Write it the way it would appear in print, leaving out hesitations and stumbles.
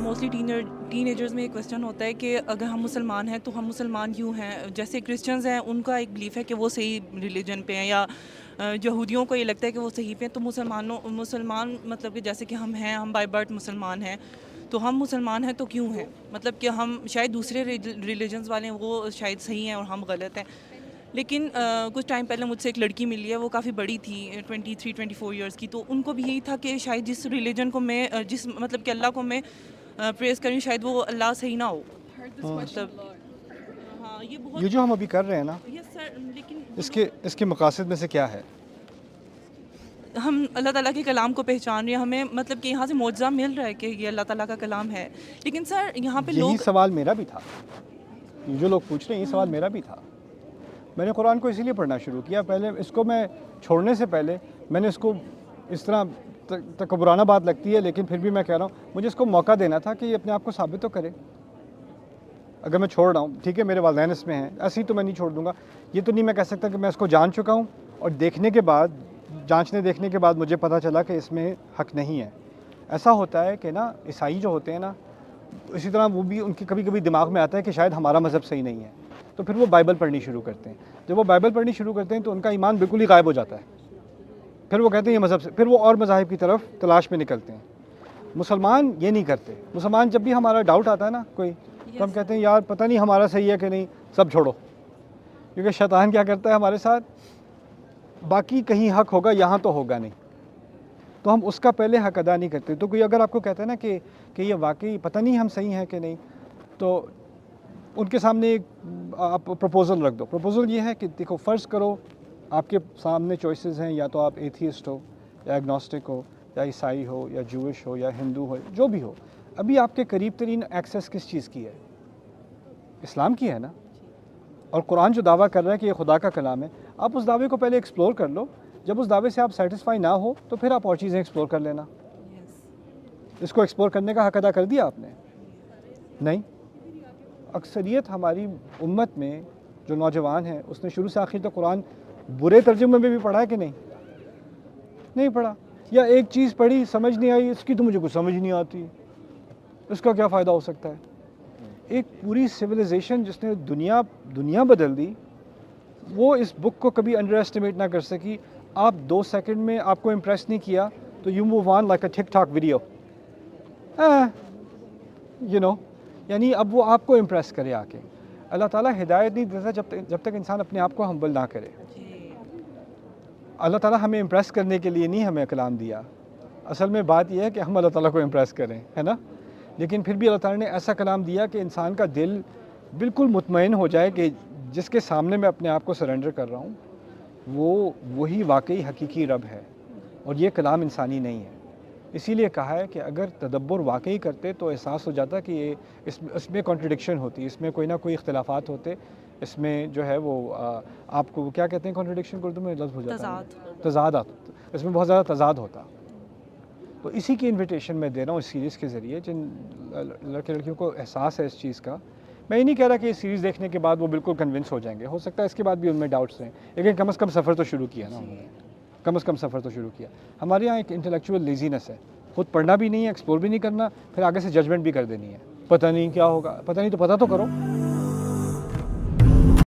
Mostly teenagers में एक question होता है कि अगर हम मुसलमान हैं तो हम मुसलमान क्यों हैं। जैसे क्रिश्चियंस हैं, उनका एक बिलीफ है कि वो सही रिलीजन पे हैं, या यहूदियों को ये लगता है कि वो सही पे हैं। तो मुसलमान मतलब कि जैसे कि हम बाय बर्थ मुसलमान हैं, तो हम मुसलमान हैं तो क्यों हैं। मतलब कि हम शायद दूसरे रिलीजन्स वाले हैं वो शायद सही हैं और हम गलत हैं। लेकिन कुछ टाइम पहले मुझसे एक लड़की मिली है, वो काफ़ी बड़ी थी, 23-24 इयर्स की। तो उनको भी यही था कि शायद जिस रिलीजन को मैं जिस मतलब कि अल्लाह को मैं प्रेज़ करूँ, शायद वो अल्लाह सही ना हो। मतलब हाँ, ये बहुत ये जो हम अभी कर रहे हैं ना, यस सर, लेकिन इसके मकासद में से क्या है? हम अल्लाह ताला के कलाम को पहचान रहे हैं, हमें मतलब कि यहाँ से मौजज़ा मिल रहा है कि ये अल्लाह ताला का कलाम है। लेकिन सर यहाँ पे यही लोग सवाल मेरा भी था। ये जो लोग पूछ रहे हैं, ये सवाल मेरा भी था। मैंने कुरान को इसीलिए पढ़ना शुरू किया। पहले इसको मैं छोड़ने से पहले मैंने इसको इस तरह तकब्बुराना बात लगती है, लेकिन फिर भी मैं कह रहा हूँ मुझे इसको मौका देना था कि ये अपने आप को साबित तो करे। अगर मैं छोड़ रहा हूँ, ठीक है, मेरे वालिदैन इसमें हैं, ऐसे ही तो मैं नहीं छोड़ दूँगा। ये तो नहीं मैं कह सकता कि मैं इसको जान चुका हूँ और देखने के बाद, जांचने देखने के बाद मुझे पता चला कि इसमें हक़ नहीं है। ऐसा होता है कि ना, ईसाई जो होते हैं ना, इसी तरह वो भी, उनके कभी कभी दिमाग में आता है कि शायद हमारा मज़हब सही नहीं है, तो फिर वो बाइबल पढ़नी शुरू करते हैं। जब वो बाइबल पढ़नी शुरू करते हैं तो उनका ईमान बिल्कुल ही गायब हो जाता है। फिर वो कहते हैं ये मज़हब से, फिर वो और मज़ाहिब की तरफ तलाश में निकलते हैं। मुसलमान ये नहीं करते। मुसलमान जब भी हमारा डाउट आता है ना कोई, तो हम कहते हैं यार पता नहीं हमारा सही है कि नहीं, सब छोड़ो। क्योंकि शैतान क्या करता है हमारे साथ, बाकी कहीं हक़ होगा, यहाँ तो होगा नहीं, तो हम उसका पहले हक़ अदा नहीं करते। तो कोई अगर आपको कहता है ना कि ये वाकई पता नहीं हम सही हैं कि नहीं, तो उनके सामने एक आप प्रपोज़ल रख दो। प्रपोज़ल ये है कि देखो, फ़र्ज़ करो आपके सामने चॉइसेस हैं, या तो आप एथियस्ट हो, या एग्नोस्टिक हो, या ईसाई हो, या जूइश हो, या हिंदू हो, जो भी हो। अभी आपके करीब तरीन एक्सेस किस चीज़ की है? इस्लाम की है ना। और कुरान जो दावा कर रहा है कि ये खुदा का कलाम है, आप उस दावे को पहले एक्सप्लोर कर लो। जब उस दावे से आप सेटिस्फाई ना हो तो फिर आप और चीज़ें एक्सप्लोर कर लेना। इसको एक्सप्लोर करने का हक़ अदा कर दिया आपने? नहीं। अक्सरियत हमारी उम्मत में जो नौजवान है, उसने शुरू से आखिर तक कुरान बुरे तर्जुमे में भी पढ़ा है कि नहीं? नहीं पढ़ा। या एक चीज़ पढ़ी, समझ नहीं आई, इसकी तो मुझे कुछ समझ नहीं आती, इसका क्या फ़ायदा हो सकता है? एक पूरी सिविलाइजेशन जिसने दुनिया बदल दी, वो इस बुक को कभी अंडर एस्टिमेट ना कर सकी। आप 2 सेकंड में आपको इम्प्रेस नहीं किया तो you move on like a tick tock video, you know. यानी अब वो आपको इम्प्रेस करे आके। अल्लाह ताला हिदायत नहीं देता जब तक इंसान अपने आप को हम्बल ना करे। अल्लाह ताला हमें इम्प्रेस करने के लिए नहीं हमें कलाम दिया। असल में बात यह है कि हम अल्लाह ताला को इम्प्रेस करें, है ना। लेकिन फिर भी अल्लाह ताला ने ऐसा कलाम दिया कि इंसान का दिल बिल्कुल मुतमईन हो जाए कि जिसके सामने मैं अपने आप को सरेंडर कर रहा हूँ, वो वही वाकई हकीकी रब है और ये कलाम इंसानी नहीं है। इसीलिए कहा है कि अगर तदब्बुर वाकई करते तो एहसास हो जाता कि ये इसमें कॉन्ट्रडिक्शन होती, इसमें कोई ना कोई इख्तिलाफात होते, इसमें जो है वो आपको क्या कहते हैं कॉन्ट्रडिक्शन को उर्दू में, लफ्ज़ हो जाता है तज़ाद, इसमें बहुत ज़्यादा तज़ाद होता। तो इसी की इन्विटेशन मैं दे रहा हूँ इस सीरीज़ के ज़रिए। जिन लड़के लड़कियों को एहसास है इस चीज़ का, मैं ये नहीं कह रहा कि इस सीरीज़ देखने के बाद वो बिल्कुल कन्विंस हो जाएंगे, हो सकता है इसके बाद भी उनमें डाउट्स हैं, लेकिन कम से कम सफ़र तो शुरू किया ना उन्होंने, कम से कम सफ़र तो शुरू किया। हमारे यहाँ एक इंटेलेक्चुअल लेजीनेस है, खुद पढ़ना भी नहीं है, एक्सप्लोर भी नहीं करना, फिर आगे से जजमेंट भी कर देनी है। पता नहीं क्या होगा, पता नहीं तो पता तो करो।